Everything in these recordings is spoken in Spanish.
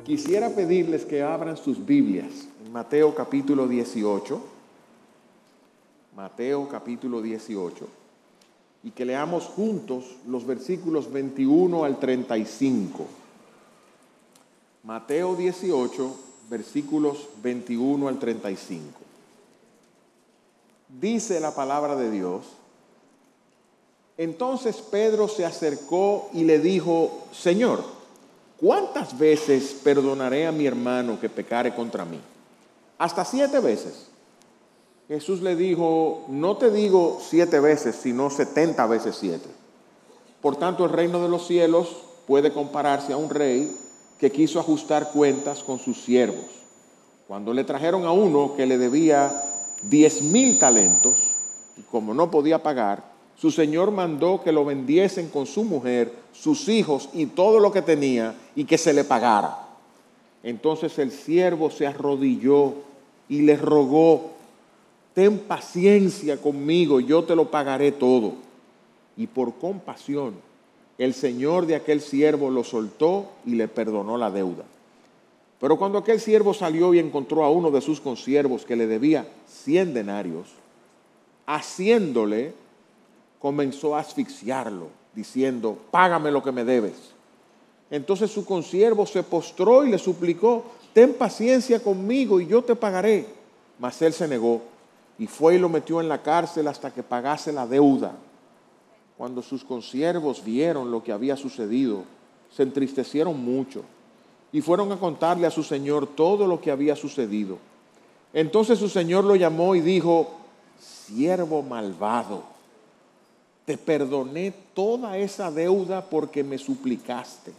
Quisiera pedirles que abran sus Biblias en Mateo capítulo 18. Mateo capítulo 18. Y que leamos juntos los versículos 21 al 35. Mateo 18, versículos 21 al 35. Dice la palabra de Dios: Entonces Pedro se acercó y le dijo: Señor, ¿cuántas veces perdonaré a mi hermano que pecare contra mí? ¿Hasta 7 veces? Jesús le dijo: no te digo 7 veces, sino 70 veces 7. Por tanto, el reino de los cielos puede compararse a un rey que quiso ajustar cuentas con sus siervos. Cuando le trajeron a uno que le debía 10,000 talentos, y como no podía pagar, su señor mandó que lo vendiesen con su mujer, sus hijos y todo lo que tenía, y que se le pagara. Entonces el siervo se arrodilló y le rogó: ten paciencia conmigo, yo te lo pagaré todo. Y por compasión, el señor de aquel siervo lo soltó y le perdonó la deuda. Pero cuando aquel siervo salió y encontró a uno de sus consiervos que le debía 100 denarios, haciéndole, comenzó a asfixiarlo, diciendo: págame lo que me debes. Entonces su consiervo se postró y le suplicó: ten paciencia conmigo y yo te pagaré. Mas él se negó y fue y lo metió en la cárcel hasta que pagase la deuda. Cuando sus consiervos vieron lo que había sucedido, se entristecieron mucho y fueron a contarle a su señor todo lo que había sucedido. Entonces su señor lo llamó y dijo: siervo malvado, te perdoné toda esa deuda porque me suplicaste.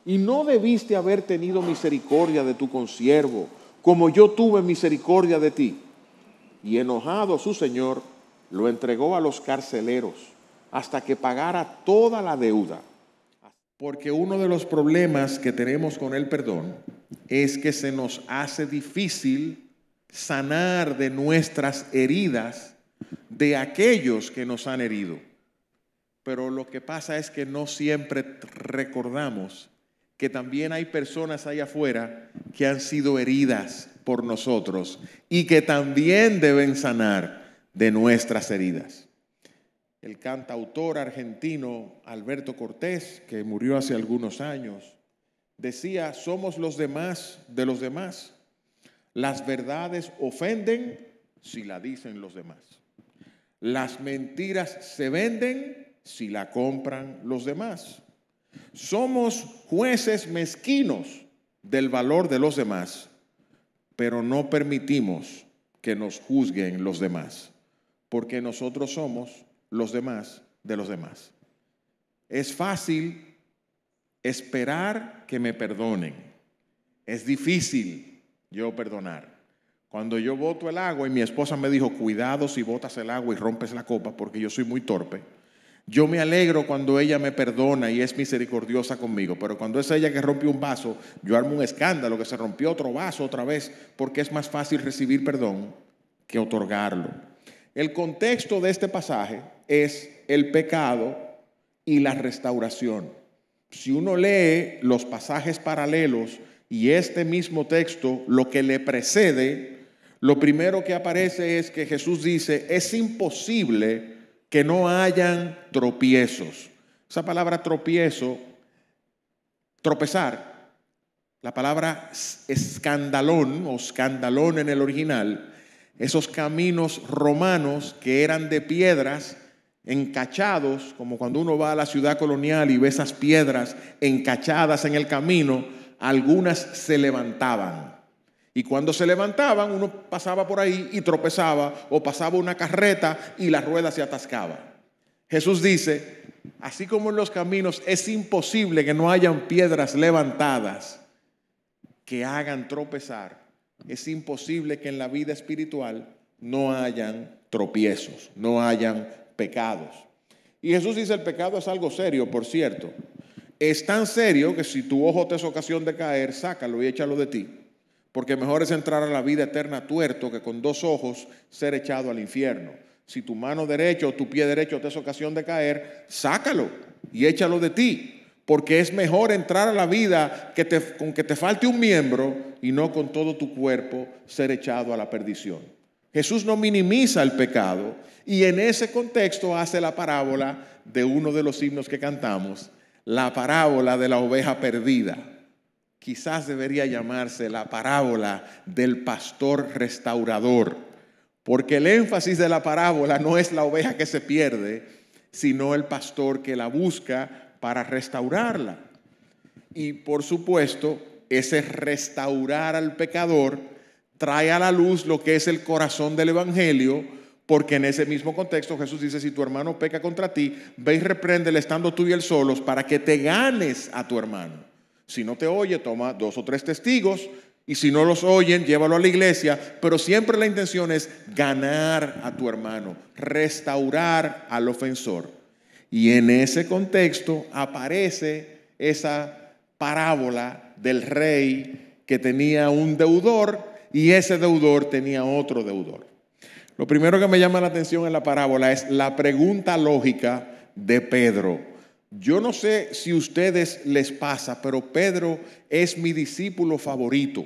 Y no debiste haber tenido misericordia de tu consiervo, como yo tuve misericordia de ti. Y enojado su señor, lo entregó a los carceleros hasta que pagara toda la deuda. Porque uno de los problemas que tenemos con el perdón es que se nos hace difícil sanar de nuestras heridas de aquellos que nos han herido. Pero lo que pasa es que no siempre recordamos que también hay personas allá afuera que han sido heridas por nosotros y que también deben sanar de nuestras heridas. El cantautor argentino Alberto Cortés, que murió hace algunos años, decía: somos los demás de los demás. Las verdades ofenden si la dicen los demás. Las mentiras se venden si la compran los demás. Somos jueces mezquinos del valor de los demás, pero no permitimos que nos juzguen los demás, porque nosotros somos los demás de los demás. Es fácil esperar que me perdonen. Es difícil yo perdonar. Cuando yo boto el agua y mi esposa me dijo: cuidado si botas el agua y rompes la copa, porque yo soy muy torpe. Yo me alegro cuando ella me perdona y es misericordiosa conmigo, pero cuando es ella que rompe un vaso, yo armo un escándalo, que se rompió otro vaso otra vez, porque es más fácil recibir perdón que otorgarlo. El contexto de este pasaje es el pecado y la restauración. Si uno lee los pasajes paralelos y este mismo texto, lo que le precede, lo primero que aparece es que Jesús dice: es imposible que no hayan tropiezos. Esa palabra tropiezo, tropezar, la palabra escandalón o escandalón en el original, esos caminos romanos que eran de piedras encachados, como cuando uno va a la ciudad colonial y ve esas piedras encachadas en el camino, algunas se levantaban. Y cuando se levantaban, uno pasaba por ahí y tropezaba, o pasaba una carreta y la rueda se atascaba. Jesús dice: así como en los caminos es imposible que no hayan piedras levantadas que hagan tropezar, es imposible que en la vida espiritual no hayan tropiezos, no hayan pecados. Y Jesús dice: el pecado es algo serio, por cierto. Es tan serio que si tu ojo te es ocasión de caer, sácalo y échalo de ti. Porque mejor es entrar a la vida eterna tuerto que con 2 ojos ser echado al infierno. Si tu mano derecha o tu pie derecho te es ocasión de caer, sácalo y échalo de ti. porque es mejor entrar a la vida con que te falte un miembro y no con todo tu cuerpo ser echado a la perdición. Jesús no minimiza el pecado y en ese contexto hace la parábola de uno de los himnos que cantamos, la parábola de la oveja perdida. Quizás debería llamarse la parábola del pastor restaurador, porque el énfasis de la parábola no es la oveja que se pierde, sino el pastor que la busca para restaurarla. Y por supuesto, ese restaurar al pecador trae a la luz lo que es el corazón del evangelio, porque en ese mismo contexto Jesús dice: si tu hermano peca contra ti, ve y repréndele estando tú y él solos para que te ganes a tu hermano. Si no te oye, toma 2 o 3 testigos, y si no los oyen, llévalo a la iglesia, pero siempre la intención es ganar a tu hermano, restaurar al ofensor. Y en ese contexto aparece esa parábola del rey que tenía un deudor y ese deudor tenía otro deudor. Lo primero que me llama la atención en la parábola es la pregunta lógica de Pedro. Yo no sé si a ustedes les pasa, pero Pedro es mi discípulo favorito.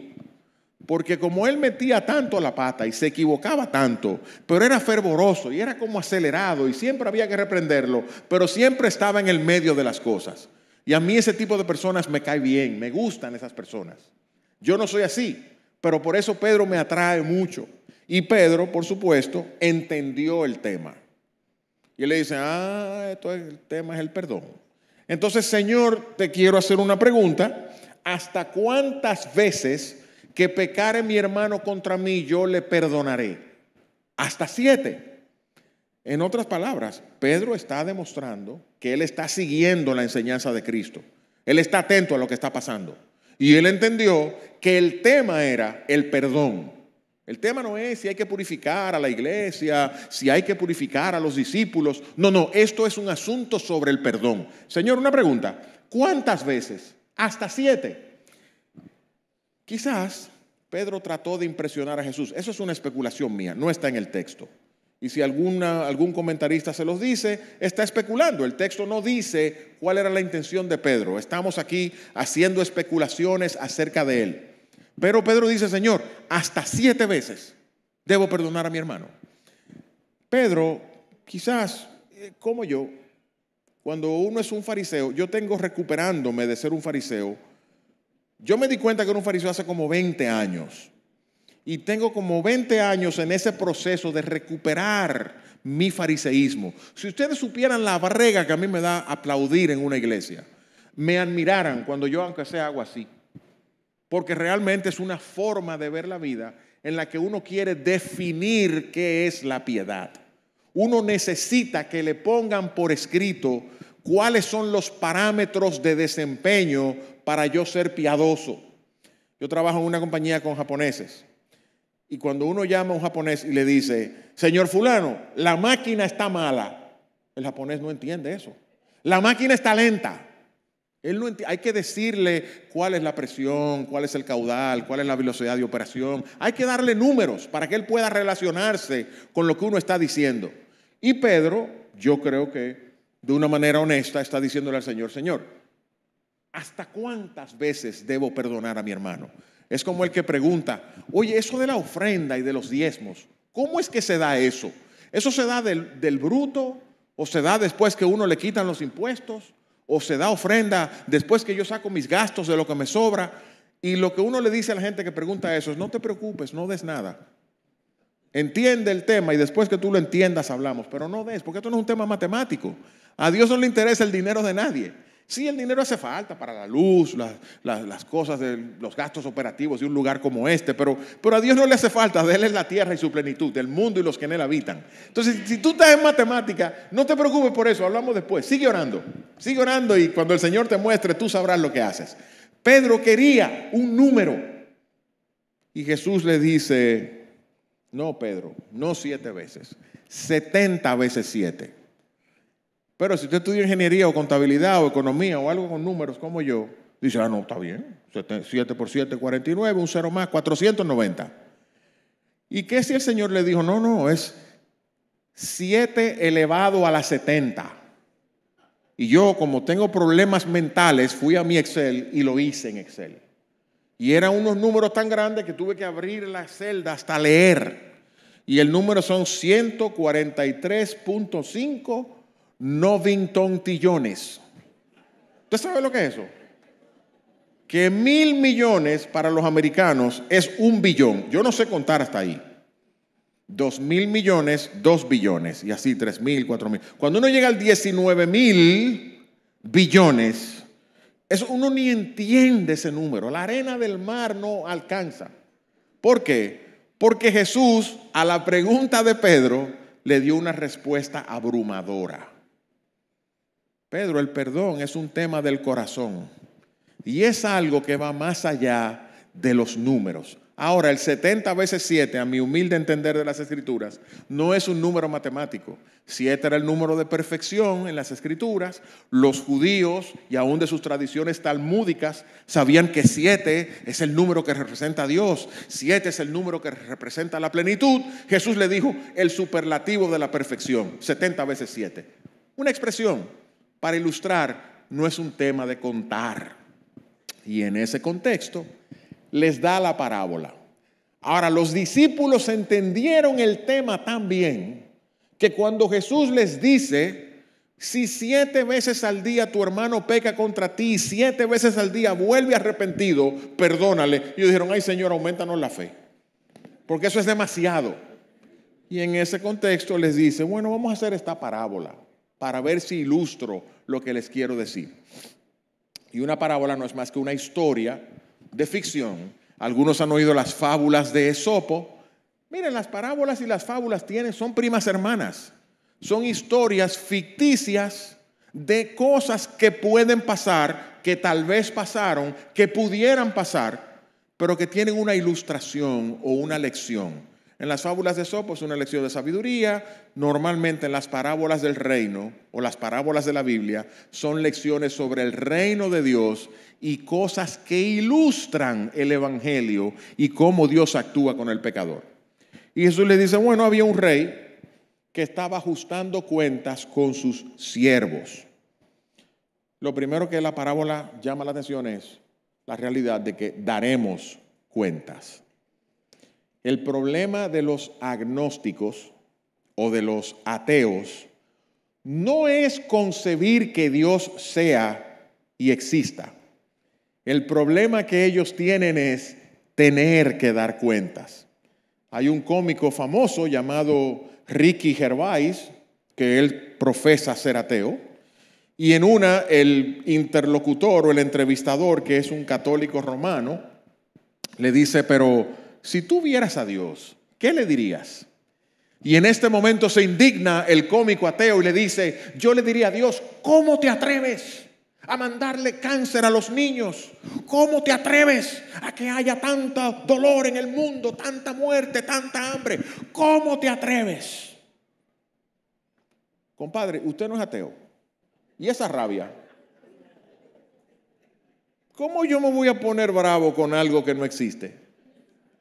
Porque como él metía tanto la pata y se equivocaba tanto, pero era fervoroso y era como acelerado y siempre había que reprenderlo, pero siempre estaba en el medio de las cosas. Y a mí ese tipo de personas me cae bien, me gustan esas personas. Yo no soy así, pero por eso Pedro me atrae mucho. Y Pedro, por supuesto, entendió el tema. Y él le dice: el tema es el perdón. Entonces, Señor, te quiero hacer una pregunta. ¿Hasta cuántas veces que pecare mi hermano contra mí yo le perdonaré? Hasta 7. En otras palabras, Pedro está demostrando que él está siguiendo la enseñanza de Cristo. Él está atento a lo que está pasando. Y él entendió que el tema era el perdón. El tema no es si hay que purificar a la iglesia, si hay que purificar a los discípulos. No, esto es un asunto sobre el perdón. Señor, una pregunta. ¿Cuántas veces? Hasta 7. Quizás Pedro trató de impresionar a Jesús. Eso es una especulación mía, no está en el texto. Y si algún comentarista se los dice, está especulando. El texto no dice cuál era la intención de Pedro. Estamos aquí haciendo especulaciones acerca de él. Pero Pedro dice: Señor, hasta 7 veces debo perdonar a mi hermano. Pedro, quizás, como yo, cuando uno es un fariseo, yo tengo recuperándome de ser un fariseo. Yo me di cuenta que era un fariseo hace como 20 años. Y tengo como 20 años en ese proceso de recuperar mi fariseísmo. Si ustedes supieran la barrega que a mí me da aplaudir en una iglesia, me admiraran cuando yo, aunque sea, hago así. Porque realmente es una forma de ver la vida en la que uno quiere definir qué es la piedad. Uno necesita que le pongan por escrito cuáles son los parámetros de desempeño para yo ser piadoso. Yo trabajo en una compañía con japoneses. Y cuando uno llama a un japonés y le dice: señor fulano, la máquina está mala, el japonés no entiende eso. La máquina está lenta. Él no entiende. Hay que decirle cuál es la presión, cuál es el caudal, cuál es la velocidad de operación. Hay que darle números para que él pueda relacionarse con lo que uno está diciendo. Y Pedro, yo creo que de una manera honesta está diciéndole al Señor: Señor, ¿hasta cuántas veces debo perdonar a mi hermano? Es como el que pregunta: oye, eso de la ofrenda y de los diezmos, ¿cómo es que se da eso? ¿Eso se da del bruto? ¿O se da después que uno le quitan los impuestos? ¿O se da ofrenda después que yo saco mis gastos de lo que me sobra? Y lo que uno le dice a la gente que pregunta eso es: no te preocupes, no des nada. Entiende el tema y después que tú lo entiendas hablamos, pero no des, porque esto no es un tema matemático. A Dios no le interesa el dinero de nadie. Sí, el dinero hace falta para la luz, las cosas, los gastos operativos de un lugar como este, pero a Dios no le hace falta, de Él es la tierra y su plenitud, el mundo y los que en Él habitan. Entonces, si tú estás en matemática, no te preocupes por eso, hablamos después. Sigue orando y cuando el Señor te muestre, tú sabrás lo que haces. Pedro quería un número y Jesús le dice: no, Pedro, no 7 veces, 70 veces 7. Pero si usted estudia ingeniería o contabilidad o economía o algo con números como yo, dice: no, está bien, 7 por 7, 49, un 0 más, 490. ¿Y qué si el Señor le dijo: no, es 7 elevado a la 70? Y yo, como tengo problemas mentales, fui a mi Excel y lo hice en Excel. Y eran unos números tan grandes que tuve que abrir la celda hasta leer. Y el número son 143.5 novintontillones. ¿Usted sabe lo que es eso? Que 1.000 millones para los americanos es 1 billón. Yo no sé contar hasta ahí. 2.000 millones, 2 billones. Y así 3.000, 4.000. Cuando uno llega al 19.000 billones, eso uno ni entiende ese número. La arena del mar no alcanza. ¿Por qué? Porque Jesús a la pregunta de Pedro le dio una respuesta abrumadora. Pedro, el perdón es un tema del corazón y es algo que va más allá de los números. Ahora, el 70 veces 7, a mi humilde entender de las Escrituras, no es un número matemático. 7 era el número de perfección en las Escrituras. Los judíos y aún de sus tradiciones talmúdicas sabían que 7 es el número que representa a Dios. 7 es el número que representa la plenitud. Jesús le dijo el superlativo de la perfección, 70 veces 7. Una expresión para ilustrar, no es un tema de contar. Y en ese contexto les da la parábola. Ahora, los discípulos entendieron el tema tan bien que cuando Jesús les dice, si 7 veces al día tu hermano peca contra ti, 7 veces al día vuelve arrepentido, perdónale. Y ellos dijeron, ay Señor, aumentanos la fe, porque eso es demasiado. Y en ese contexto les dice, bueno, vamos a hacer esta parábola para ver si ilustro lo que les quiero decir. Y una parábola no es más que una historia de ficción. Algunos han oído las fábulas de Esopo. Miren, las parábolas y las fábulas son primas hermanas. Son historias ficticias de cosas que pueden pasar, que tal vez pasaron, que pudieran pasar, pero que tienen una ilustración o una lección. En las fábulas de Esopo es una lección de sabiduría. Normalmente en las parábolas del reino o las parábolas de la Biblia son lecciones sobre el reino de Dios y cosas que ilustran el evangelio y cómo Dios actúa con el pecador. Y Jesús le dice, bueno, había un rey que estaba ajustando cuentas con sus siervos. Lo primero que la parábola llama la atención es la realidad de que daremos cuentas. El problema de los agnósticos o de los ateos no es concebir que Dios sea y exista. El problema que ellos tienen es tener que dar cuentas. Hay un cómico famoso llamado Ricky Gervais, que él profesa ser ateo, y en una el interlocutor o el entrevistador, que es un católico romano, le dice, pero si tú vieras a Dios, ¿qué le dirías? Y en este momento se indigna el cómico ateo y le dice, yo le diría a Dios, ¿cómo te atreves a mandarle cáncer a los niños? ¿Cómo te atreves a que haya tanto dolor en el mundo, tanta muerte, tanta hambre? ¿Cómo te atreves? Compadre, usted no es ateo. ¿Y esa rabia? ¿Cómo yo me voy a poner bravo con algo que no existe?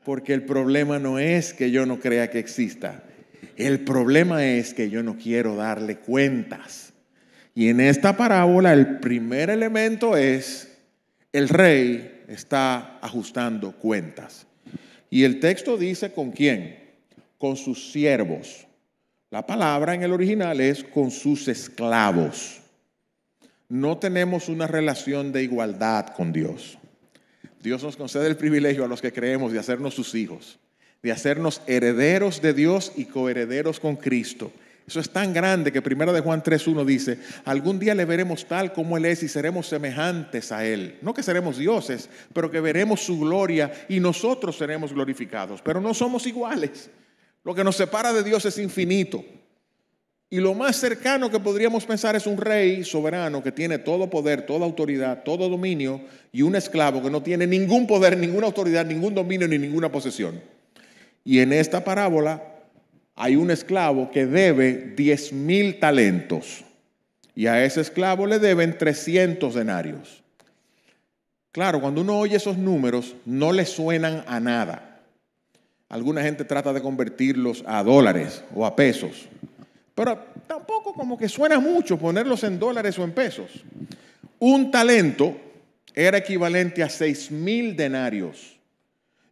Porque el problema no es que yo no crea que exista. El problema es que yo no quiero darle cuentas. Y en esta parábola el primer elemento es el rey está ajustando cuentas. Y el texto dice ¿con quién? Con sus siervos. La palabra en el original es con sus esclavos. No tenemos una relación de igualdad con Dios. Dios nos concede el privilegio a los que creemos de hacernos sus hijos, de hacernos herederos de Dios y coherederos con Cristo. Eso es tan grande que 1 de Juan 3:1 dice, algún día le veremos tal como Él es y seremos semejantes a Él. No que seremos dioses, pero que veremos su gloria y nosotros seremos glorificados. Pero no somos iguales. Lo que nos separa de Dios es infinito. Y lo más cercano que podríamos pensar es un rey soberano que tiene todo poder, toda autoridad, todo dominio, y un esclavo que no tiene ningún poder, ninguna autoridad, ningún dominio ni ninguna posesión. Y en esta parábola hay un esclavo que debe 10,000 talentos y a ese esclavo le deben 300 denarios. Claro, cuando uno oye esos números no le suenan a nada. Alguna gente trata de convertirlos a dólares o a pesos. Pero tampoco como que suena mucho ponerlos en dólares o en pesos. Un talento era equivalente a 6,000 denarios.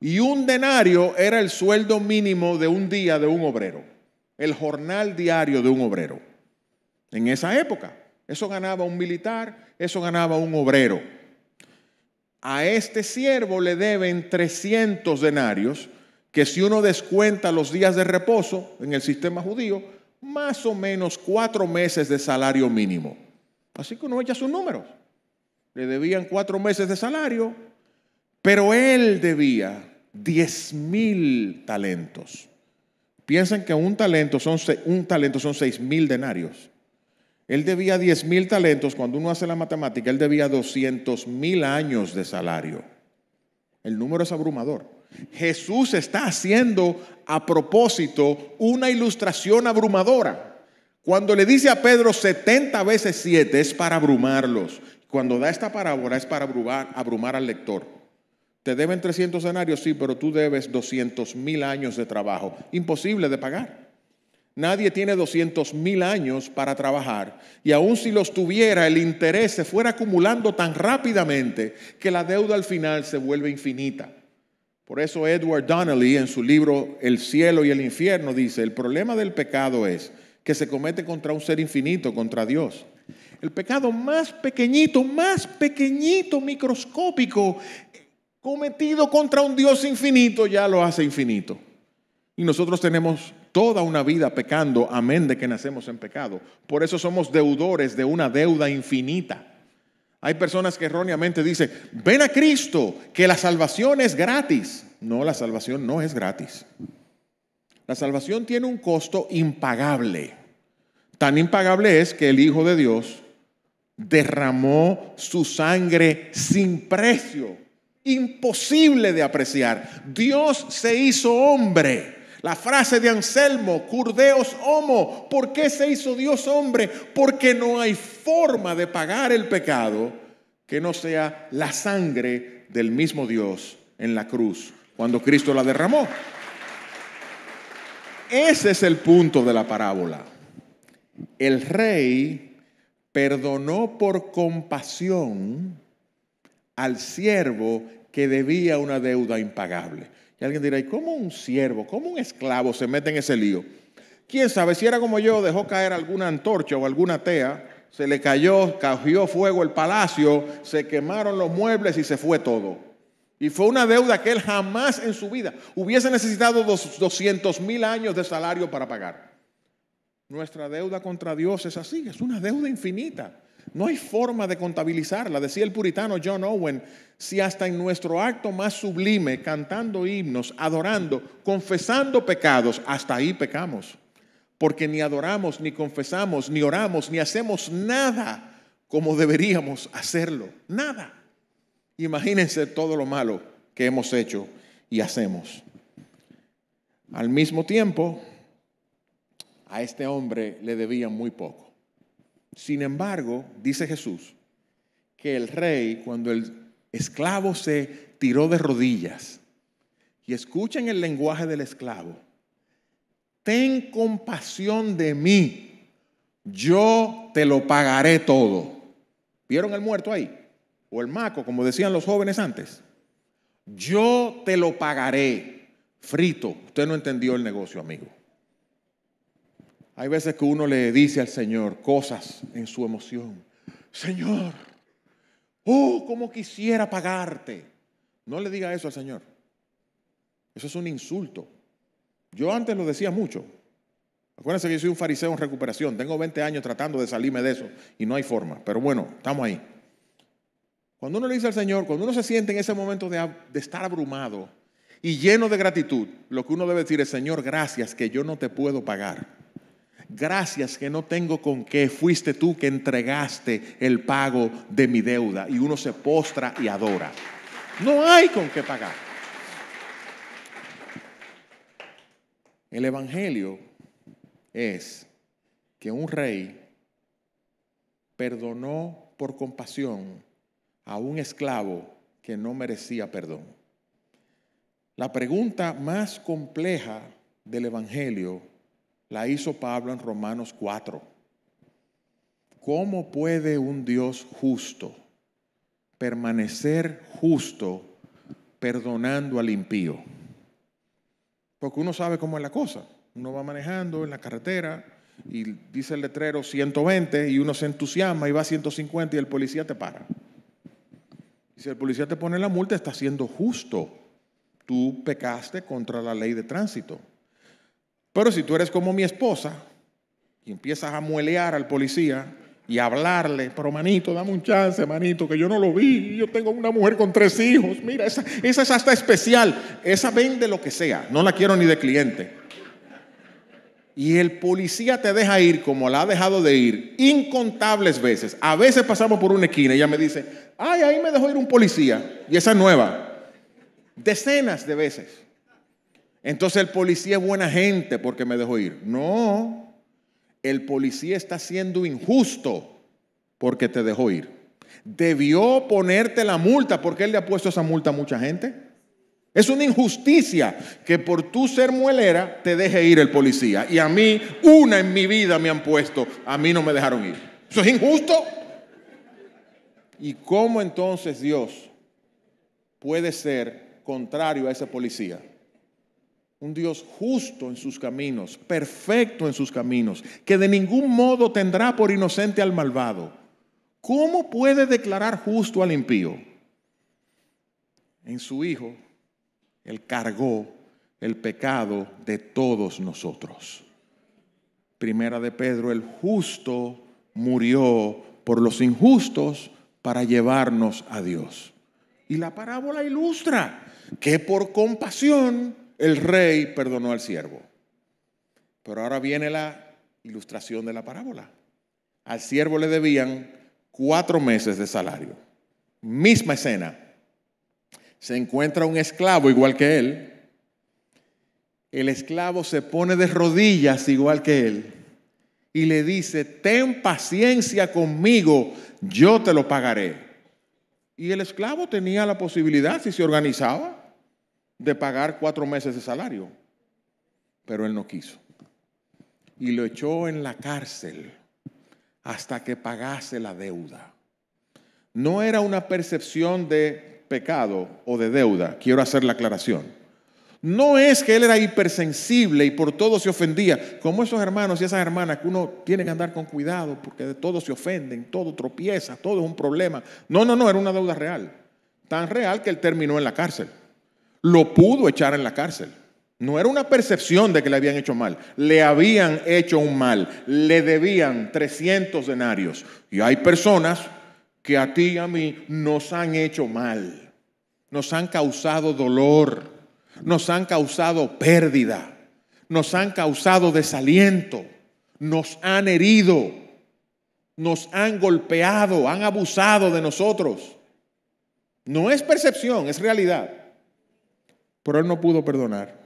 Y un denario era el sueldo mínimo de un día de un obrero. El jornal diario de un obrero. En esa época. Eso ganaba un militar, eso ganaba un obrero. A este siervo le deben 300 denarios, que si uno descuenta los días de reposo en el sistema judío, más o menos 4 meses de salario mínimo. Así que uno echa sus números. Le debían 4 meses de salario, pero él debía 10,000 talentos. Piensen que un talento son 6,000 denarios. Él debía 10,000 talentos. Cuando uno hace la matemática, él debía 200,000 años de salario. El número es abrumador. Jesús está haciendo a propósito una ilustración abrumadora. Cuando le dice a Pedro 70 veces 7 es para abrumarlos. Cuando da esta parábola es para abrumar al lector. Te deben 300 denarios, sí, pero tú debes 200,000 años de trabajo. Imposible de pagar. Nadie tiene 200,000 años para trabajar y aun si los tuviera, el interés se fuera acumulando tan rápidamente que la deuda al final se vuelve infinita. Por eso Edward Donnelly en su libro El cielo y el infierno dice, el problema del pecado es que se comete contra un ser infinito, contra Dios. El pecado más pequeñito, microscópico, cometido contra un Dios infinito, ya lo hace infinito. Y nosotros tenemos toda una vida pecando, amén de que nacemos en pecado. Por eso somos deudores de una deuda infinita. Hay personas que erróneamente dicen, ven a Cristo, que la salvación es gratis. No, la salvación no es gratis. La salvación tiene un costo impagable. Tan impagable es que el Hijo de Dios derramó su sangre sin precio, imposible de apreciar. Dios se hizo hombre. La frase de Anselmo, cur Deus homo, ¿por qué se hizo Dios hombre? Porque no hay forma de pagar el pecado que no sea la sangre del mismo Dios en la cruz, cuando Cristo la derramó. Ese es el punto de la parábola. El rey perdonó por compasión al siervo que debía una deuda impagable. Y alguien dirá, ¿y cómo un siervo, cómo un esclavo se mete en ese lío? ¿Quién sabe? Si era como yo, dejó caer alguna antorcha o alguna tea, se le cayó, cogió fuego el palacio, se quemaron los muebles y se fue todo. Y fue una deuda que él jamás en su vida hubiese necesitado 200,000 años de salario para pagar. Nuestra deuda contra Dios es así, es una deuda infinita. No hay forma de contabilizarla. Decía el puritano John Owen, si hasta en nuestro acto más sublime, cantando himnos, adorando, confesando pecados, hasta ahí pecamos. Porque ni adoramos, ni confesamos, ni oramos, ni hacemos nada como deberíamos hacerlo. Nada. Imagínense todo lo malo que hemos hecho y hacemos. Al mismo tiempo, a este hombre le debían muy poco. Sin embargo, dice Jesús, que el rey, cuando el esclavo se tiró de rodillas, y escuchen el lenguaje del esclavo, ten compasión de mí, yo te lo pagaré todo. ¿Vieron el muerto ahí? O el maco, como decían los jóvenes antes. Yo te lo pagaré. Frito, usted no entendió el negocio, amigo. Hay veces que uno le dice al Señor cosas en su emoción. Señor, cómo quisiera pagarte. No le diga eso al Señor. Eso es un insulto. Yo antes lo decía mucho. Acuérdense que yo soy un fariseo en recuperación. Tengo 20 años tratando de salirme de eso y no hay forma. Pero bueno, estamos ahí. Cuando uno le dice al Señor, cuando uno se siente en ese momento de estar abrumado y lleno de gratitud, lo que uno debe decir es, Señor, gracias que yo no te puedo pagar. Gracias que no tengo con qué, fuiste tú que entregaste el pago de mi deuda. Y uno se postra y adora. No hay con qué pagar. El evangelio es que un rey perdonó por compasión a un esclavo que no merecía perdón. La pregunta más compleja del evangelio la hizo Pablo en Romanos 4. ¿Cómo puede un Dios justo permanecer justo perdonando al impío? Porque uno sabe cómo es la cosa. Uno va manejando en la carretera y dice el letrero 120 y uno se entusiasma y va a 150 y el policía te para. Y si el policía te pone la multa, está siendo justo. Tú pecaste contra la ley de tránsito. Pero si tú eres como mi esposa y empiezas a muelear al policía y a hablarle, pero manito, dame un chance, manito, que yo no lo vi, yo tengo una mujer con 3 hijos, mira, esa es hasta especial, esa vende lo que sea, no la quiero ni de cliente. Y el policía te deja ir como la ha dejado de ir incontables veces. A veces pasamos por una esquina y ella me dice, ay, ahí me dejó ir un policía, y esa es nueva. Decenas de veces. Entonces el policía es buena gente porque me dejó ir. No, el policía está siendo injusto porque te dejó ir. Debió ponerte la multa porque él le ha puesto esa multa a mucha gente. Es una injusticia que por tú ser muelera te deje ir el policía. Y a mí, una en mi vida me han puesto, a mí no me dejaron ir. ¿Eso es injusto? ¿Y cómo entonces Dios puede ser contrario a ese policía? Un Dios justo en sus caminos, perfecto en sus caminos, que de ningún modo tendrá por inocente al malvado. ¿Cómo puede declarar justo al impío? En su Hijo, Él cargó el pecado de todos nosotros. Primera de Pedro, el justo murió por los injustos para llevarnos a Dios. Y la parábola ilustra que por compasión el rey perdonó al siervo. Pero ahora viene la ilustración de la parábola. Al siervo le debían 4 meses de salario. Misma escena. Se encuentra un esclavo igual que él. El esclavo se pone de rodillas igual que él y le dice, ten paciencia conmigo, yo te lo pagaré. Y el esclavo tenía la posibilidad, si se organizaba, de pagar 4 meses de salario, pero él no quiso y lo echó en la cárcel hasta que pagase la deuda. No era una percepción de pecado o de deuda, quiero hacer la aclaración. No es que él era hipersensible y por todo se ofendía, como esos hermanos y esas hermanas que uno tiene que andar con cuidado porque de todo se ofenden, todo tropieza, todo es un problema. No, era una deuda real, tan real que él terminó en la cárcel. Lo pudo echar en la cárcel. No era una percepción de que le habían hecho mal. Le habían hecho un mal. Le debían 300 denarios. Y hay personas que a ti y a mí nos han hecho mal. Nos han causado dolor. Nos han causado pérdida. Nos han causado desaliento. Nos han herido. Nos han golpeado. Han abusado de nosotros. No es percepción, es realidad. Pero él no pudo perdonar.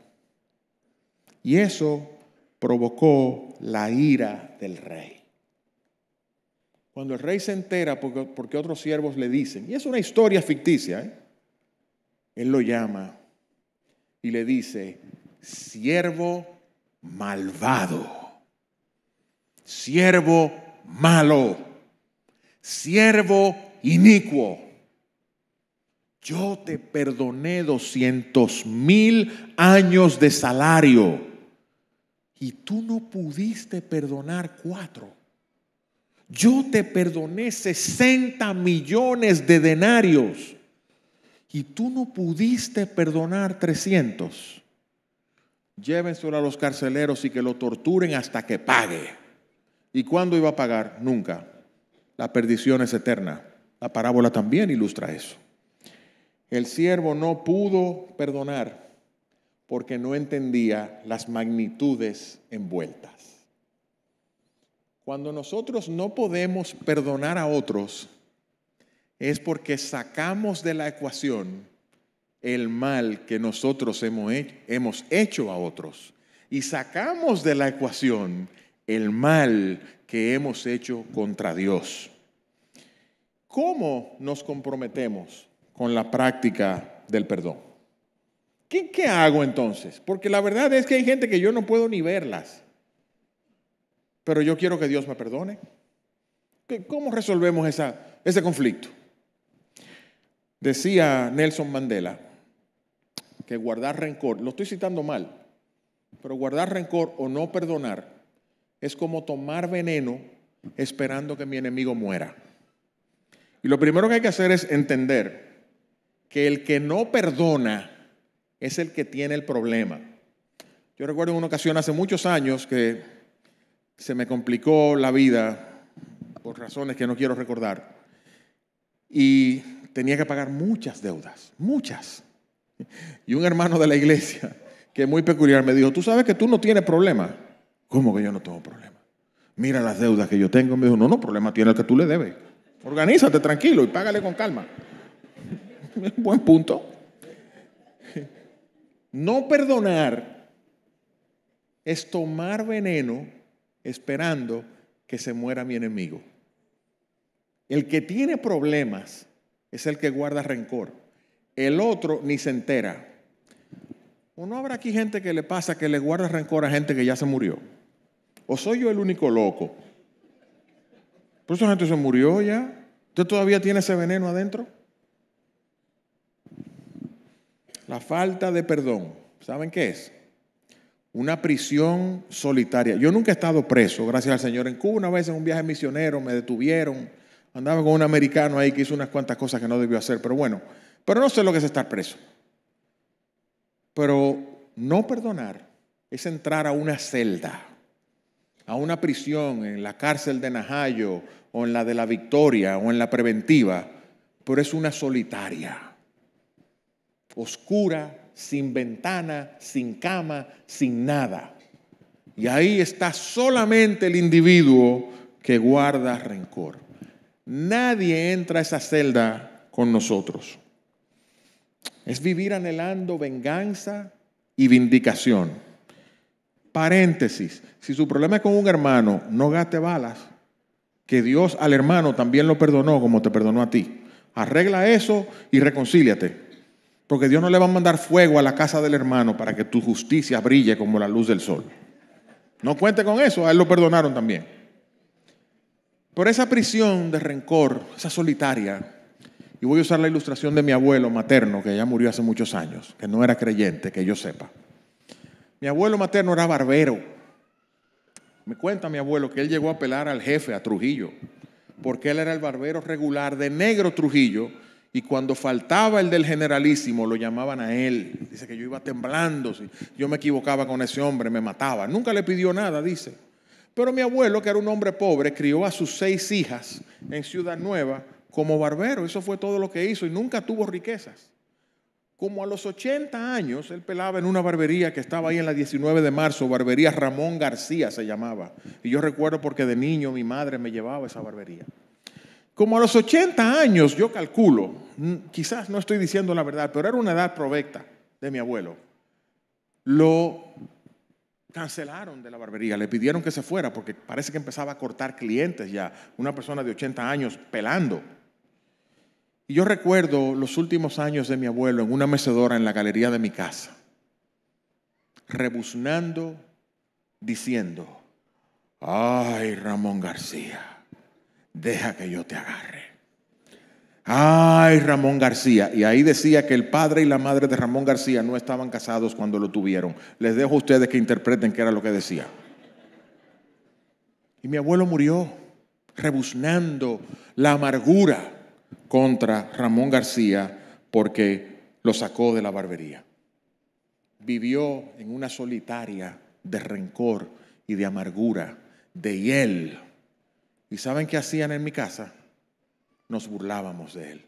Y eso provocó la ira del rey. Cuando el rey se entera porque otros siervos le dicen, y es una historia ficticia, él lo llama y le dice, siervo malvado, siervo malo, siervo inicuo. Yo te perdoné 200,000 años de salario y tú no pudiste perdonar 4. Yo te perdoné 60 millones de denarios y tú no pudiste perdonar 300. Llévenselo a los carceleros y que lo torturen hasta que pague. ¿Y cuándo iba a pagar? Nunca. La perdición es eterna. La parábola también ilustra eso. El siervo no pudo perdonar porque no entendía las magnitudes envueltas. Cuando nosotros no podemos perdonar a otros, es porque sacamos de la ecuación el mal que nosotros hemos hecho a otros. Y sacamos de la ecuación el mal que hemos hecho contra Dios. ¿Cómo nos comprometemos con la práctica del perdón? ¿Qué hago entonces? Porque la verdad es que hay gente que yo no puedo ni verlas. pero yo quiero que Dios me perdone. ¿Cómo resolvemos ese conflicto? Decía Nelson Mandela que guardar rencor, lo estoy citando mal, pero guardar rencor o no perdonar es como tomar veneno esperando que mi enemigo muera. Y lo primero que hay que hacer es entender que el que no perdona es el que tiene el problema. Yo recuerdo en una ocasión hace muchos años que se me complicó la vida por razones que no quiero recordar y tenía que pagar muchas deudas, muchas. Y un hermano de la iglesia, que es muy peculiar, me dijo, ¿tú sabes que tú no tienes problema? ¿Cómo que yo no tengo problema? Mira las deudas que yo tengo. Me dijo, no, problema tiene el que tú le debes. Organízate tranquilo y págale con calma. Buen punto. No perdonar es tomar veneno esperando que se muera mi enemigo. El que tiene problemas es el que guarda rencor. El otro ni se entera. ¿O no habrá aquí gente que le pasa que le guarda rencor a gente que ya se murió? ¿O soy yo el único loco? Pues esa gente se murió ya. ¿Usted todavía tiene ese veneno adentro? La falta de perdón, ¿saben qué es? Una prisión solitaria. Yo nunca he estado preso, gracias al Señor. En Cuba una vez en un viaje misionero me detuvieron. Andaba con un americano ahí que hizo unas cuantas cosas que no debió hacer, pero bueno. Pero no sé lo que es estar preso. Pero no perdonar es entrar a una celda, a una prisión en la cárcel de Najayo o en la de la Victoria o en la preventiva, pero es una solitaria, oscura, sin ventana, sin cama, sin nada. Y ahí está solamente el individuo que guarda rencor. Nadie entra a esa celda con nosotros. Es vivir anhelando venganza y vindicación. Paréntesis, si su problema es con un hermano, no gaste balas, que Dios al hermano también lo perdonó como te perdonó a ti. Arregla eso y reconcíliate, porque Dios no le va a mandar fuego a la casa del hermano para que tu justicia brille como la luz del sol. No cuente con eso, a él lo perdonaron también. Por esa prisión de rencor, esa solitaria, y voy a usar la ilustración de mi abuelo materno, que ya murió hace muchos años, que no era creyente, que yo sepa. Mi abuelo materno era barbero. Me cuenta mi abuelo que él llegó a apelar al jefe, a Trujillo, porque él era el barbero regular de Negro Trujillo, y cuando faltaba el del generalísimo, lo llamaban a él. Dice que yo iba temblando, si yo me equivocaba con ese hombre, me mataba. Nunca le pidió nada, dice. Pero mi abuelo, que era un hombre pobre, crió a sus 6 hijas en Ciudad Nueva como barbero. Eso fue todo lo que hizo y nunca tuvo riquezas. Como a los 80 años, él pelaba en una barbería que estaba ahí en la 19 de marzo, barbería Ramón García se llamaba. Y yo recuerdo porque de niño mi madre me llevaba a esa barbería. Como a los 80 años, yo calculo, quizás no estoy diciendo la verdad, pero era una edad provecta de mi abuelo, lo cancelaron de la barbería, le pidieron que se fuera porque parece que empezaba a cortar clientes ya, una persona de 80 años pelando. Y yo recuerdo los últimos años de mi abuelo en una mecedora en la galería de mi casa, rebuznando, diciendo, ay, Ramón García, deja que yo te agarre. Ay, Ramón García. Y ahí decía que el padre y la madre de Ramón García no estaban casados cuando lo tuvieron. Les dejo a ustedes que interpreten qué era lo que decía. Y mi abuelo murió rebuznando la amargura contra Ramón García porque lo sacó de la barbería. Vivió en una solitaria de rencor y de amargura, de hiel. ¿Y saben qué hacían en mi casa? Nos burlábamos de él.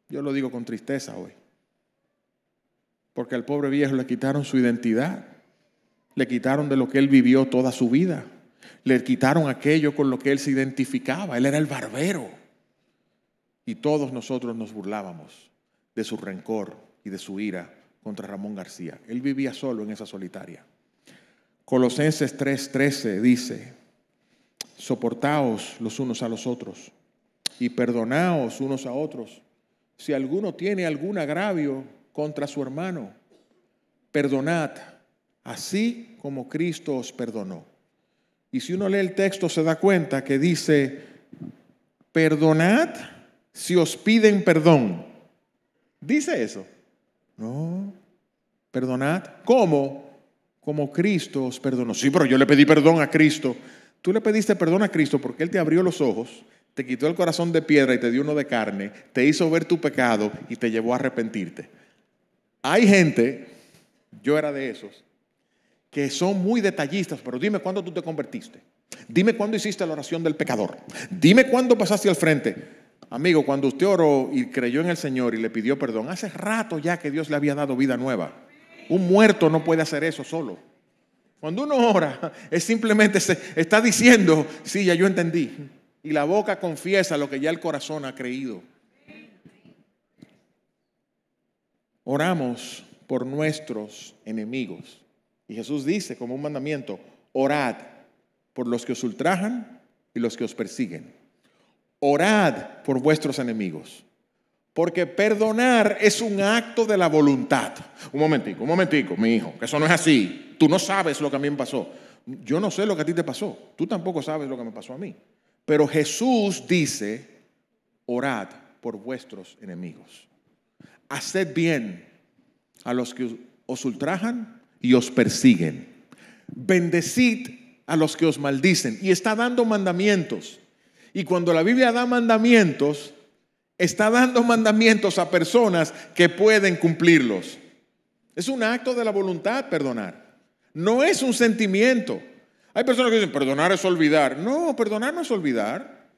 Yo lo digo con tristeza hoy. Porque al pobre viejo le quitaron su identidad. Le quitaron de lo que él vivió toda su vida. Le quitaron aquello con lo que él se identificaba. Él era el barbero. Y todos nosotros nos burlábamos de su rencor y de su ira contra Ramón García. Él vivía solo en esa solitaria. Colosenses 3:13 dice, soportaos los unos a los otros y perdonaos unos a otros. Si alguno tiene algún agravio contra su hermano, perdonad, así como Cristo os perdonó. Y si uno lee el texto se da cuenta que dice, perdonad si os piden perdón. ¿Dice eso? No. Perdonad. ¿Cómo? Como Cristo os perdonó. Sí, pero yo le pedí perdón a Cristo. Tú le pediste perdón a Cristo porque Él te abrió los ojos, te quitó el corazón de piedra y te dio uno de carne, te hizo ver tu pecado y te llevó a arrepentirte. Hay gente, yo era de esos, que son muy detallistas, pero dime cuándo tú te convertiste. Dime cuándo hiciste la oración del pecador. Dime cuándo pasaste al frente. Amigo, cuando usted oró y creyó en el Señor y le pidió perdón, hace rato ya que Dios le había dado vida nueva. Un muerto no puede hacer eso solo. Cuando uno ora, es simplemente está diciendo, sí, ya yo entendí. Y la boca confiesa lo que ya el corazón ha creído. Oramos por nuestros enemigos. Y Jesús dice como un mandamiento, orad por los que os ultrajan y los que os persiguen. Orad por vuestros enemigos. Porque perdonar es un acto de la voluntad. Un momentico, mi hijo, que eso no es así. Tú no sabes lo que a mí me pasó. Yo no sé lo que a ti te pasó. Tú tampoco sabes lo que me pasó a mí. Pero Jesús dice, orad por vuestros enemigos. Haced bien a los que os ultrajan y os persiguen. Bendecid a los que os maldicen. Y está dando mandamientos. Y cuando la Biblia da mandamientos, está dando mandamientos a personas que pueden cumplirlos. Es un acto de la voluntad perdonar. No es un sentimiento. Hay personas que dicen, perdonar es olvidar. No, perdonar no es olvidar.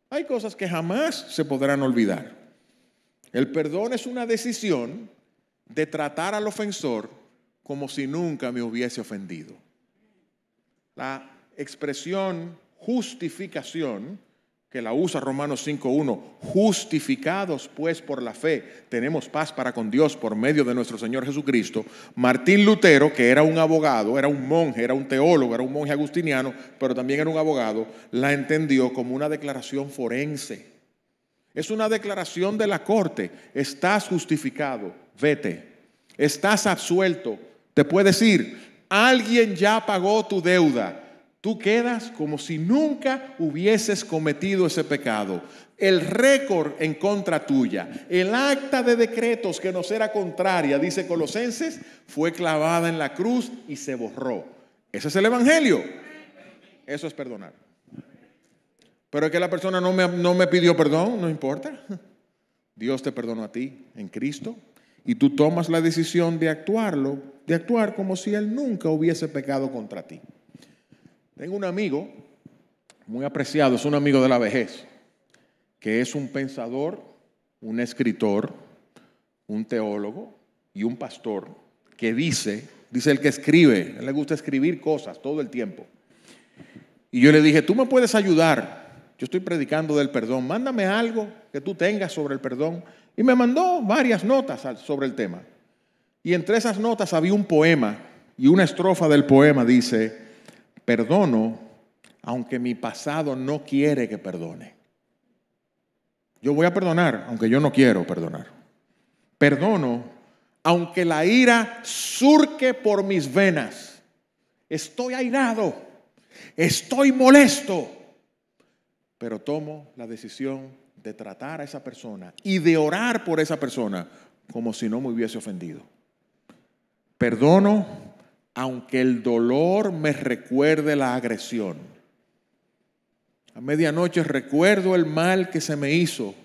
Hay cosas que jamás se podrán olvidar. El perdón es una decisión de tratar al ofensor como si nunca me hubiese ofendido. La expresión justificación, que la usa Romanos 5:1, justificados pues por la fe, tenemos paz para con Dios por medio de nuestro Señor Jesucristo. Martín Lutero, que era un abogado, era un monje, era un teólogo, era un monje agustiniano, pero también era un abogado, la entendió como una declaración forense. Es una declaración de la corte. Estás justificado, vete. Estás absuelto, te puedes ir. Alguien ya pagó tu deuda. Tú quedas como si nunca hubieses cometido ese pecado. El récord en contra tuya, el acta de decretos que nos era contraria, dice Colosenses, fue clavada en la cruz y se borró. Ese es el evangelio. Eso es perdonar. Pero es que la persona no me pidió perdón, no importa. Dios te perdonó a ti en Cristo y tú tomas la decisión de actuar como si Él nunca hubiese pecado contra ti. Tengo un amigo muy apreciado, es un amigo de la vejez, que es un pensador, un escritor, un teólogo y un pastor que dice el que escribe, a él le gusta escribir cosas todo el tiempo. Y yo le dije, tú me puedes ayudar, yo estoy predicando del perdón, mándame algo que tú tengas sobre el perdón. Y me mandó varias notas sobre el tema. Y entre esas notas había un poema, y una estrofa del poema dice, perdono aunque mi pasado no quiere que perdone. Yo voy a perdonar aunque yo no quiero perdonar. Perdono aunque la ira surque por mis venas. Estoy airado, estoy molesto, pero tomo la decisión de tratar a esa persona y de orar por esa persona como si no me hubiese ofendido. Perdono aunque el dolor me recuerde la agresión. A medianoche recuerdo el mal que se me hizo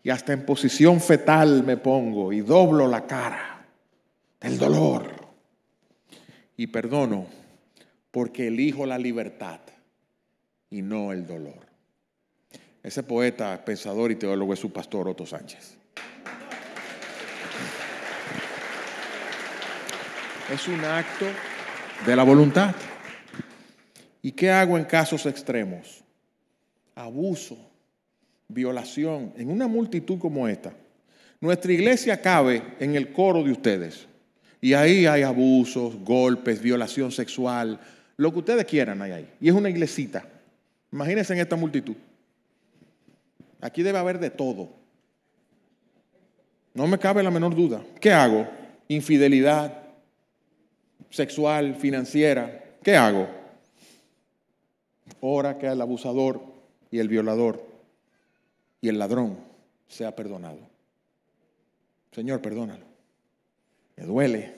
y hasta en posición fetal me pongo y doblo la cara del dolor. Y perdono porque elijo la libertad y no el dolor. Ese poeta, pensador y teólogo es su pastor Otto Sánchez. Es un acto de la voluntad. ¿Y qué hago en casos extremos? Abuso, violación, en una multitud como esta. Nuestra iglesia cabe en el coro de ustedes. Y ahí hay abusos, golpes, violación sexual, lo que ustedes quieran hay ahí. Y es una iglesita. Imagínense en esta multitud. Aquí debe haber de todo. No me cabe la menor duda. ¿Qué hago? Infidelidad sexual, financiera. ¿Qué hago? ora que el abusador y el violador y el ladrón sea perdonado. Señor, perdónalo. Me duele,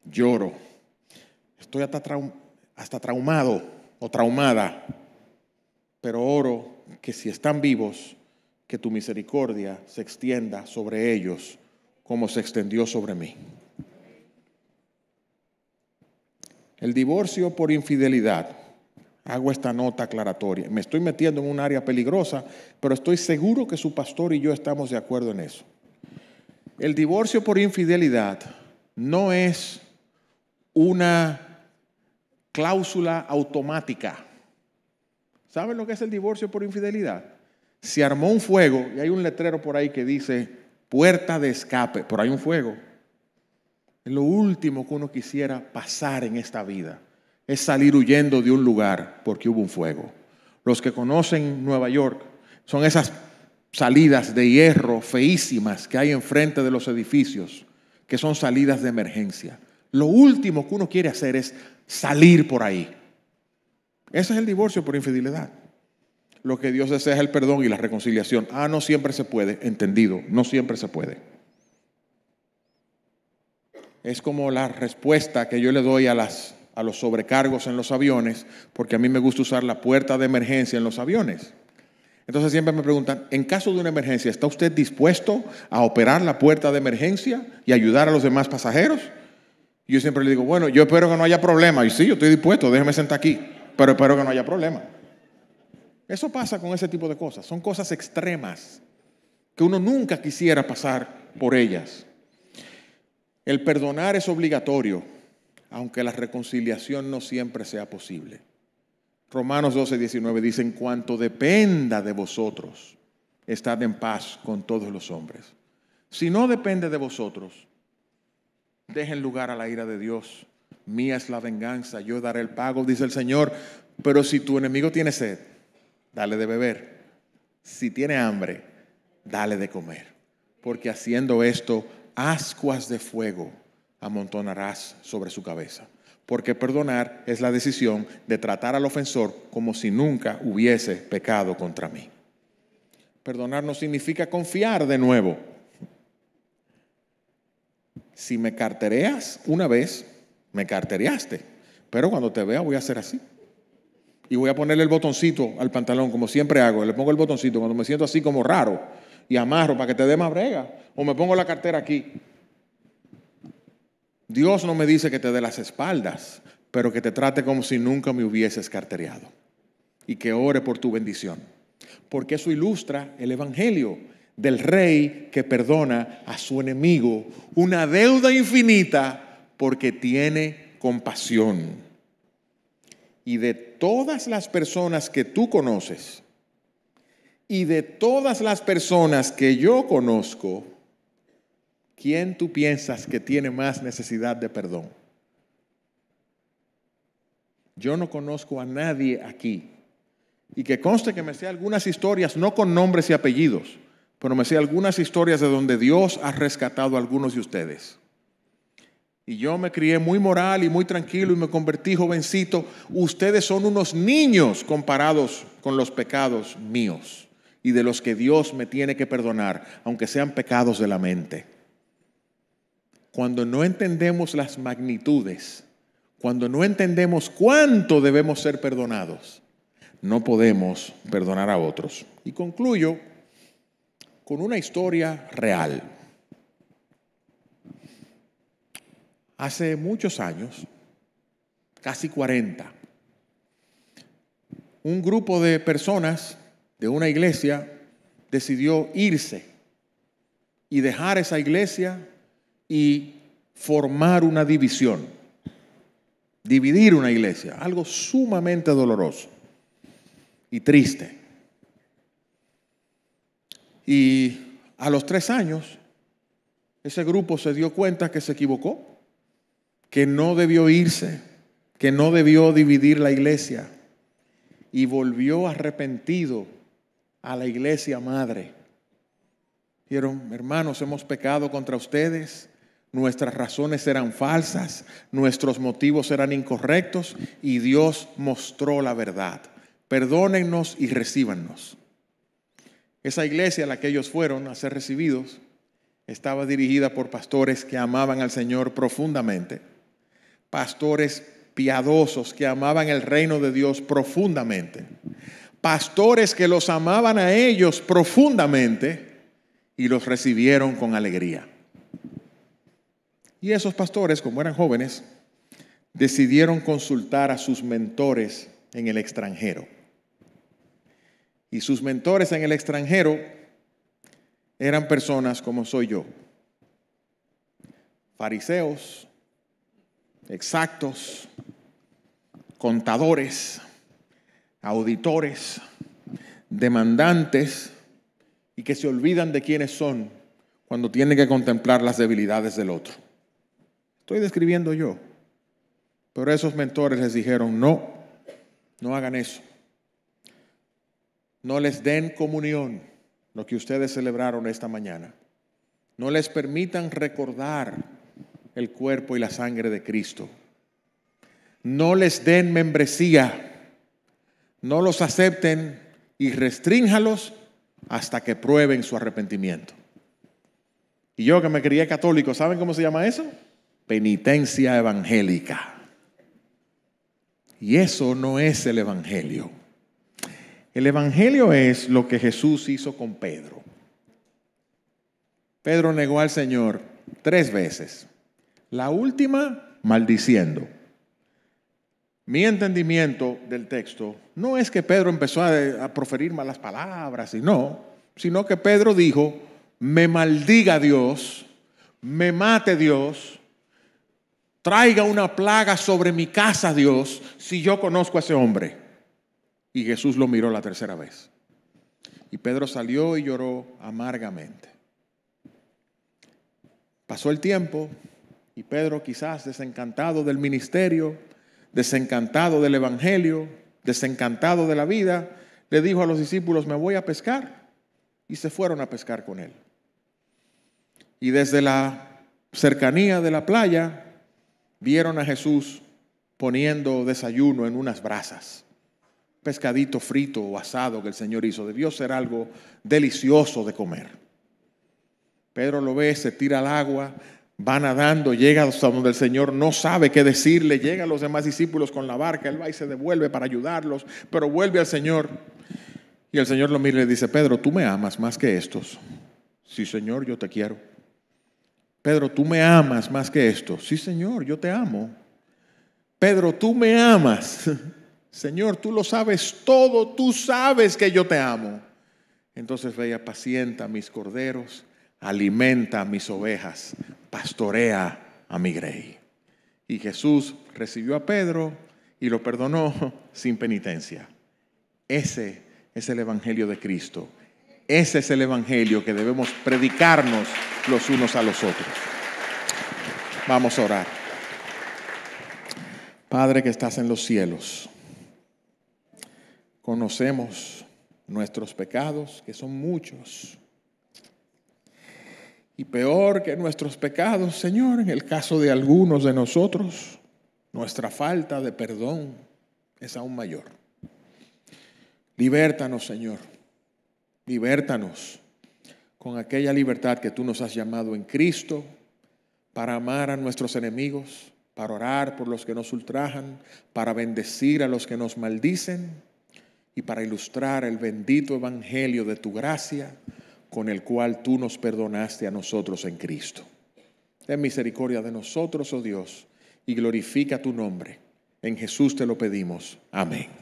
lloro, estoy hasta traumado o traumada, pero oro que si están vivos, que tu misericordia se extienda sobre ellos como se extendió sobre mí. El divorcio por infidelidad. Hago esta nota aclaratoria. Me estoy metiendo en un área peligrosa, pero estoy seguro que su pastor y yo estamos de acuerdo en eso. El divorcio por infidelidad no es una cláusula automática. ¿Saben lo que es el divorcio por infidelidad? Se armó un fuego y hay un letrero por ahí que dice puerta de escape, pero hay un fuego. Es lo último que uno quisiera pasar en esta vida, es salir huyendo de un lugar porque hubo un fuego. Los que conocen Nueva York son esas salidas de hierro feísimas que hay enfrente de los edificios, que son salidas de emergencia. Lo último que uno quiere hacer es salir por ahí. Ese es el divorcio por infidelidad. Lo que Dios desea es el perdón y la reconciliación. No siempre se puede, entendido, no siempre se puede. Es como la respuesta que yo le doy a los sobrecargos en los aviones, porque a mí me gusta usar la puerta de emergencia en los aviones. Entonces siempre me preguntan, en caso de una emergencia, ¿está usted dispuesto a operar la puerta de emergencia y ayudar a los demás pasajeros? Y yo siempre le digo, bueno, yo espero que no haya problema. Y sí, yo estoy dispuesto, déjeme sentar aquí, pero espero que no haya problema. Eso pasa con ese tipo de cosas. Son cosas extremas que uno nunca quisiera pasar por ellas. El perdonar es obligatorio, aunque la reconciliación no siempre sea posible. Romanos 12:19 dice, en cuanto dependa de vosotros, estad en paz con todos los hombres. Si no depende de vosotros, dejen lugar a la ira de Dios. Mía es la venganza, yo daré el pago, dice el Señor. Pero si tu enemigo tiene sed, dale de beber. Si tiene hambre, dale de comer. Porque haciendo esto, ascuas de fuego amontonarás sobre su cabeza. Porque perdonar es la decisión de tratar al ofensor como si nunca hubiese pecado contra mí. Perdonar no significa confiar de nuevo. Si me cartereas una vez, me cartereaste. Pero cuando te vea voy a hacer así. Y voy a ponerle el botoncito al pantalón, como siempre hago. Le pongo el botoncito cuando me siento así como raro. Y amarro para que te dé más brega. O me pongo la cartera aquí. Dios no me dice que te dé las espaldas, pero que te trate como si nunca me hubieses cartereado. Y que ore por tu bendición. Porque eso ilustra el evangelio del rey que perdona a su enemigo una deuda infinita porque tiene compasión. Y de todas las personas que tú conoces y de todas las personas que yo conozco, ¿quién tú piensas que tiene más necesidad de perdón? Yo no conozco a nadie aquí. Y que conste que me sé algunas historias, no con nombres y apellidos, pero me sé algunas historias de donde Dios ha rescatado a algunos de ustedes. Y yo me crié muy moral y muy tranquilo y me convertí jovencito. Ustedes son unos niños comparados con los pecados míos y de los que Dios me tiene que perdonar, aunque sean pecados de la mente. Cuando no entendemos las magnitudes, cuando no entendemos cuánto debemos ser perdonados, no podemos perdonar a otros. Y concluyo con una historia real. Hace muchos años, casi 40, un grupo de personas de una iglesia decidió irse y dejar esa iglesia y formar una división, dividir una iglesia, algo sumamente doloroso y triste. Y a los 3 años, ese grupo se dio cuenta que se equivocó, que no debió irse, que no debió dividir la iglesia, y volvió arrepentido a la iglesia madre. Dijeron, hermanos, hemos pecado contra ustedes, nuestras razones eran falsas, nuestros motivos eran incorrectos y Dios mostró la verdad. Perdónennos y recíbannos. Esa iglesia a la que ellos fueron a ser recibidos estaba dirigida por pastores que amaban al Señor profundamente, pastores piadosos que amaban el reino de Dios profundamente, pastores que los amaban a ellos profundamente y los recibieron con alegría. Y esos pastores, como eran jóvenes, decidieron consultar a sus mentores en el extranjero. Y sus mentores en el extranjero eran personas como soy yo, fariseos, exactos, contadores, auditores, demandantes y que se olvidan de quiénes son cuando tienen que contemplar las debilidades del otro. Estoy describiendo yo, pero esos mentores les dijeron, no hagan eso. No les den comunión, lo que ustedes celebraron esta mañana. No les permitan recordar el cuerpo y la sangre de Cristo. No les den membresía. No los acepten y restrínjalos hasta que prueben su arrepentimiento. Y yo que me crié católico, ¿saben cómo se llama eso? Penitencia evangélica. Y eso no es el evangelio. El evangelio es lo que Jesús hizo con Pedro. Pedro negó al Señor 3 veces. La última, maldiciendo. Mi entendimiento del texto no es que Pedro empezó a proferir malas palabras, sino que Pedro dijo, me maldiga Dios, me mate Dios, traiga una plaga sobre mi casa Dios, si yo conozco a ese hombre. Y Jesús lo miró la 3ª vez. Y Pedro salió y lloró amargamente. Pasó el tiempo y Pedro, quizás desencantado del ministerio, desencantado del evangelio, desencantado de la vida, le dijo a los discípulos, me voy a pescar. Y se fueron a pescar con él. Y desde la cercanía de la playa vieron a Jesús poniendo desayuno en unas brasas. Pescadito frito o asado que el Señor hizo. Debió ser algo delicioso de comer. Pedro lo ve, se tira al agua, va nadando, llega hasta donde el Señor no sabe qué decirle, llega a los demás discípulos con la barca, él va y se devuelve para ayudarlos, pero vuelve al Señor. Y el Señor lo mira y le dice, Pedro, ¿tú me amas más que estos? Sí, Señor, yo te quiero. Pedro, ¿tú me amas más que esto? Sí, Señor, yo te amo. Pedro, ¿tú me amas? Señor, tú lo sabes todo, tú sabes que yo te amo. Entonces ve y apacienta a mis corderos, alimenta a mis ovejas, pastorea a mi grey. Y Jesús recibió a Pedro y lo perdonó sin penitencia. Ese es el evangelio de Cristo. Ese es el evangelio que debemos predicarnos los unos a los otros. Vamos a orar. Padre que estás en los cielos, conocemos nuestros pecados, que son muchos. Y peor que nuestros pecados, Señor, en el caso de algunos de nosotros, nuestra falta de perdón es aún mayor. Libértanos, Señor. Libértanos con aquella libertad que tú nos has llamado en Cristo para amar a nuestros enemigos, para orar por los que nos ultrajan, para bendecir a los que nos maldicen y para ilustrar el bendito evangelio de tu gracia con el cual tú nos perdonaste a nosotros en Cristo. Ten misericordia de nosotros, oh Dios, y glorifica tu nombre. En Jesús te lo pedimos. Amén.